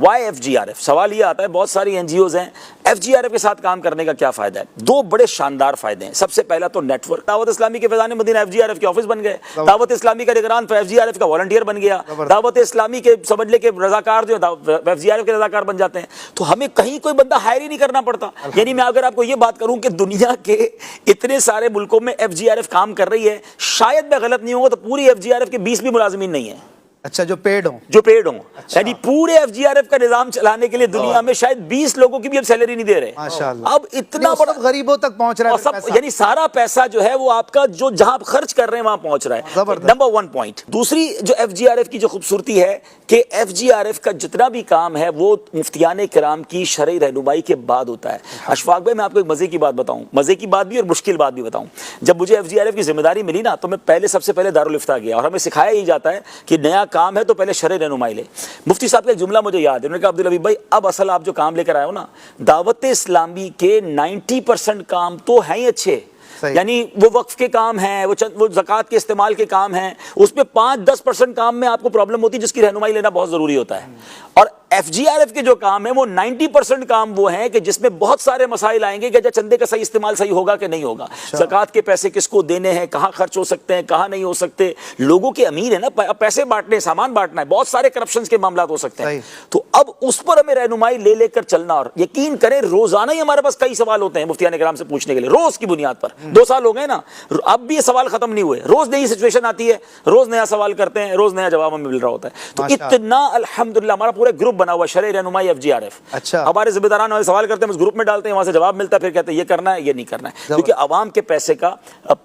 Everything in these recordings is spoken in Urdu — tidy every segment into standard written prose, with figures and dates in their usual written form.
Y F G R F? سوال یہ آتا ہے بہت ساری این جی اوز ہیں, ایف جی آر ایف کے ساتھ کام کرنے کا کیا فائدہ ہے؟ دو بڑے شاندار فائدے ہیں. سب سے پہلا تو نیٹ ورک. دعوت اسلامی کے Faizan Madina F G R F کے آفس بن گئے, دعوت اسلامی کا نگران ایف جی آر ایف کا والنٹیئر بن گیا, دعوت اسلامی کے سمجھ لے کے رضاکار جو ایف جی آر ایف کے رضاکار بن جاتے ہیں. تو ہمیں کہیں کوئی بندہ ہائر ہی نہیں کرنا پڑتا. یعنی میں اگر آپ کو یہ بات کروں کہ دنیا کے اتنے سارے ملکوں میں ایف جی آر ایف کام کر رہی ہے, شاید میں غلط نہیں ہوں تو پوری ایف جی آر ایف کے 20 بھی ملازمین نہیں ہیں. اچھا, جو پیڈ ہوں, جو پیڈ ہوں. یعنی پورے ایف جی آر ایف کا نظام چلانے کے لیے دنیا میں شاید 20 لوگوں کی بھی اب سیلری نہیں دے رہے. ماشاءاللہ. اب اتنا بڑا غریبوں تک پہنچ رہا ہے, یعنی سارا پیسہ جو ہے وہ آپ کا جو جہاں خرچ کر رہے ہیں وہاں پہنچ رہا ہے. Number 1 point. دوسری جو ایف جی آر ایف کی جو خوبصورتی ہے کہ ایف جی آر ایف کا جتنا بھی کام ہے وہ مفتیان کرام کی شرعی رہنمائی کے بعد ہوتا ہے. اشفاق بھائی, میں آپ کو ایک مزے کی بات بتاؤں, مزے کی بات بھی اور مشکل بات بھی بتاؤں. جب مجھے ایف جی آر ایف کی ذمہ داری ملی نا تو میں سب سے پہلے دارالفتاء گیا, اور ہمیں سکھایا ہی جاتا ہے کہ نیا کام ہے تو پہلے شرعی رہنمائی لے. مفتی صاحب کا ایک جملہ مجھے یاد ہے, انہوں نے کہا عبدالحبیب بھائی اب اصل آپ جو کام لے کر آئے ہو نا, دعوت اسلامی کے 90% کام تو ہیں ہی اچھے, یعنی وہ وقف کے کام ہیں, وہ زکوٰۃ کے استعمال کے کام ہیں, اس میں 5-10% کام میں آپ کو پرابلم ہوتی ہے جس کی رہنمائی لینا بہت ضروری ہوتا ہے. اور ایف جی آر ایف کے جو کام ہیں وہ 90% کام وہ ہیں کہ جس میں بہت سارے مسائل آئیں گے کہ چندے کا صحیح استعمال صحیح ہوگا کہ نہیں ہوگا, زکوٰۃ کے پیسے کس کو دینے ہیں, کہاں خرچ ہو سکتے ہیں, کہاں نہیں ہو سکتے, لوگوں کے امیر ہیں نا, پیسے بانٹنے, سامان بانٹنا ہے, بہت سارے کرپشنز کے معاملات ہو سکتے ہیں. تو اب اس پر ہمیں رہنمائی لے کر چلنا, اور یقین کریں روزانہ ہی ہمارے پاس کئی سوال ہوتے ہیں مفتیان کرام سے پوچھنے کے لیے, روز کی بنیاد پر. 2 سال ہو گئے نا, اب بھی یہ سوال ختم نہیں ہوئے, روز نئی سچویشن آتی ہے, روز نیا سوال کرتے ہیں, روز نیا جواب ہمیں مل رہا ہوتا ہے. تو اتنا الحمدللہ ہمارا پورا گروپ بنا ہوا شرعی رہنمائی ایف جی آر ایف. ہمارے ذمہ داران ہمیں سوال کرتے ہیں, اس گروپ میں ڈالتے ہیں, وہاں سے جواب ملتا ہے, پھر کہتے ہیں یہ کرنا ہے یہ نہیں کرنا ہے, کیونکہ عوام کے پیسے کا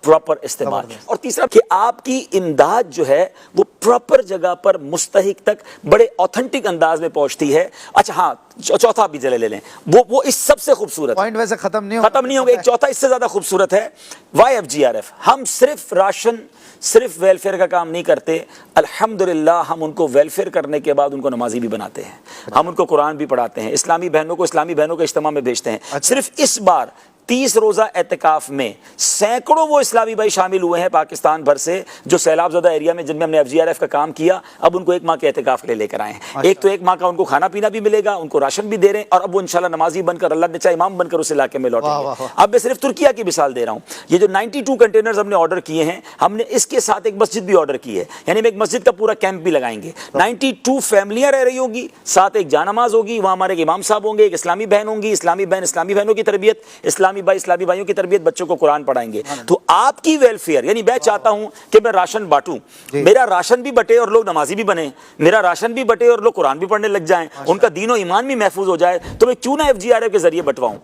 پراپر استعمال. اور تیسرا کہ آپ کی امداد جو ہے وہ پراپر جگہ پر مستحق تک بڑے اوتھنٹک انداز میں پہنچتی ہے. اچھا ہاں, چوتھا بھی چلے لے لیں, وہ اس سب سے خوبصورت پوائنٹ ویسے ختم نہیں ہوگا, ایک چوتھا اس سے زیادہ خوبصورت ہے Y F G R F. ہم صرف راشن, صرف ویلفیئر کا کام نہیں کرتے, الحمدللہ ہم ان کو ویلفیئر کرنے کے بعد ان کو نمازی بھی بناتے ہیں, ہم ان کو قرآن بھی پڑھاتے ہیں, اسلامی بہنوں کو اجتماع میں بھیجتے ہیں. صرف اس بار 30 روزہ اعتکاف میں سینکڑوں وہ اسلامی بھائی شامل ہوئے ہیں پاکستان بھر سے جو سیلاب زدہ ایریا میں جن میں ہم نے ایف جی آر ایف کا کام کیا, اب ان کو 1 ماہ کے اعتکاف لے کر آئے ہیں. ایک تو 1 ماہ کا ان کو کھانا پینا بھی ملے گا, ان کو راشن بھی دے رہے ہیں, اور اب وہ انشاءاللہ نمازی بن کر, اللہ نے چاہے امام بن کر اس علاقے میں لوٹیں گے. اب میں صرف ترکیہ کی مثال دے رہا ہوں. یہ جو 92 کنٹینرز ہم نے آرڈر کیے ہیں, ہم نے اس کے ساتھ ایک مسجد بھی آرڈر کی ہے, یعنی ہم ایک مسجد کا پورا کیمپ بھی لگائیں گے. 92 فیملیاں رہ رہی ہوں گی, ساتھ ایک جانماز ہوگی, وہاں ہمارے ایک امام صاحب ہوں گے, ایک اسلامی بہن ہوں گی, اسلامی بہنوں کی تربیت, اسلامی بھائیوں کی تربیت, بچوں کو قرآن پڑھائیں گے. تو آپ کی ویلفیئر, یعنی میں چاہتا ہوں کہ میں راشن بانٹوں, میرا راشن بھی بٹے اور لوگ نمازی بھی بنے, میرا راشن بھی بٹے اور لوگ قرآن بھی پڑھنے لگ جائیں, ان کا دین و ایمان بھی محفوظ ہو جائے, تو میں کیوں نہ ایف جی آر ایف کے ذریعے بٹواؤں.